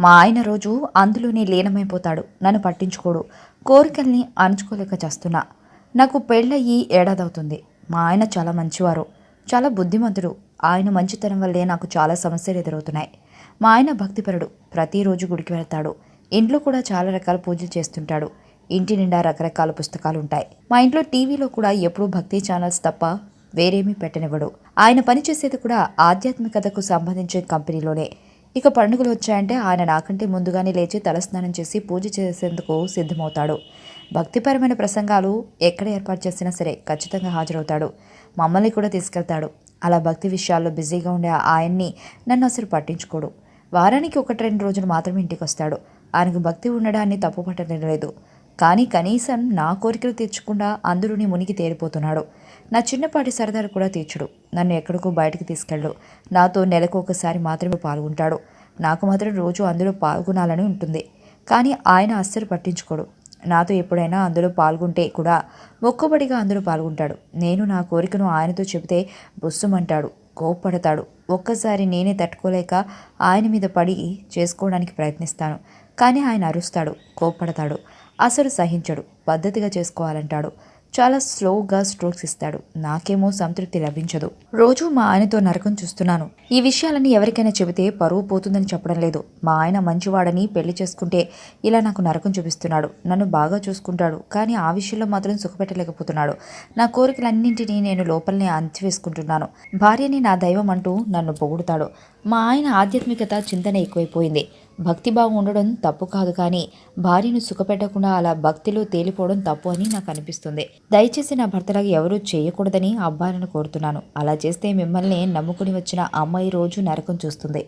మా ఆయన రోజు అందులోనే లీనమైపోతాడు. నన్ను పట్టించుకోడు. కోరికల్ని అణుచుకోలేక చస్తున్నా. నాకు పెళ్ళయ్యి ఏడాదవుతుంది. మా ఆయన చాలా మంచివారు, చాలా బుద్ధిమంతుడు. ఆయన మంచితనం వల్లే నాకు చాలా సమస్యలు ఎదురవుతున్నాయి. మా ఆయన భక్తిపరుడు. ప్రతిరోజు గుడికి వెళ్తాడు. ఇంట్లో కూడా చాలా రకాల పూజలు చేస్తుంటాడు. ఇంటి నిండా రకరకాల పుస్తకాలు ఉంటాయి. మా ఇంట్లో టీవీలో కూడా ఎప్పుడూ భక్తి ఛానల్స్ తప్ప వేరేమీ పెట్టనివ్వడు. ఆయన పనిచేసేది కూడా ఆధ్యాత్మికతకు సంబంధించిన కంపెనీలోనే. ఇక పండుగలు వచ్చాయంటే ఆయన నాకంటే ముందుగానే లేచి తలస్నానం చేసి పూజ చేసేందుకు సిద్ధమవుతాడు. భక్తిపరమైన ప్రసంగాలు ఎక్కడ ఏర్పాటు చేసినా సరే ఖచ్చితంగా హాజరవుతాడు. మమ్మల్ని కూడా తీసుకెళ్తాడు. అలా భక్తి విషయాల్లో బిజీగా ఉండే ఆయన్ని నన్ను అసలు పట్టించుకోడు. వారానికి 1-2 రోజులు మాత్రమే ఇంటికి వస్తాడు. ఆయనకు భక్తి ఉండడాన్ని తప్పు పట్టడం లేదు. కానీ కనీసం నా కోరికలు తీర్చకుండా అందులోని మునిగి తేలిపోతున్నాడు. నా చిన్నపాటి సరదాలు కూడా తీర్చడు. నన్ను ఎక్కడికో బయటకు తీసుకెళ్ళు. నాతో నెలకు ఒకసారి మాత్రమే పాల్గొంటాడు. నాకు మాత్రం రోజు అందులో పాల్గొనాలని ఉంటుంది. కానీ ఆయన అస్సలు పట్టించుకోడు. నాతో ఎప్పుడైనా అందులో పాల్గొంటే కూడా మొక్కుబడిగా అందులో పాల్గొంటాడు. నేను నా కోరికను ఆయనతో చెబితే బుస్సుమంటాడు, కోప్పడతాడు. ఒక్కసారి నేనే తట్టుకోలేక ఆయన మీద పడి చేసుకోవడానికి ప్రయత్నిస్తాను. కానీ ఆయన అరుస్తాడు, కోప్పడతాడు. అసలు సహించడు. పద్ధతిగా చేసుకోవాలంటాడు. చాలా స్లోగా స్ట్రోక్స్ ఇస్తాడు. నాకేమో సంతృప్తి లభించదు. రోజు మా ఆయనతో నరకం చూస్తున్నాను. ఈ విషయాలని ఎవరికైనా చెబితే పరువు పోతుందని చెప్పడం లేదు. మా ఆయన మంచివాడని పెళ్లి చేసుకుంటే ఇలా నాకు నరకం చూపిస్తున్నాడు. నన్ను బాగా చూసుకుంటాడు. కానీ ఆ విషయంలో మాత్రం సుఖపెట్టలేకపోతున్నాడు. నా కోరికలన్నింటినీ నేను లోపలనే అణచివేసుకుంటున్నాను. భార్యని నా దైవం అంటూ నన్ను పొగుడుతాడు. మా ఆయన ఆధ్యాత్మికత చింతన ఎక్కువైపోయింది. భక్తిభావం ఉండడం తప్పు కాదు, కానీ భార్యను సుఖపెట్టకుండా అలా భక్తిలో తేలిపోవడం తప్పు అని నాకు అనిపిస్తుంది. దయచేసి నా భర్తలాగా ఎవరూ చేయకూడదని అబ్బాయిలను కోరుతున్నాను. అలా చేస్తే మిమ్మల్ని నమ్ముకుని వచ్చిన అమ్మాయి రోజు నరకం చూస్తుంది.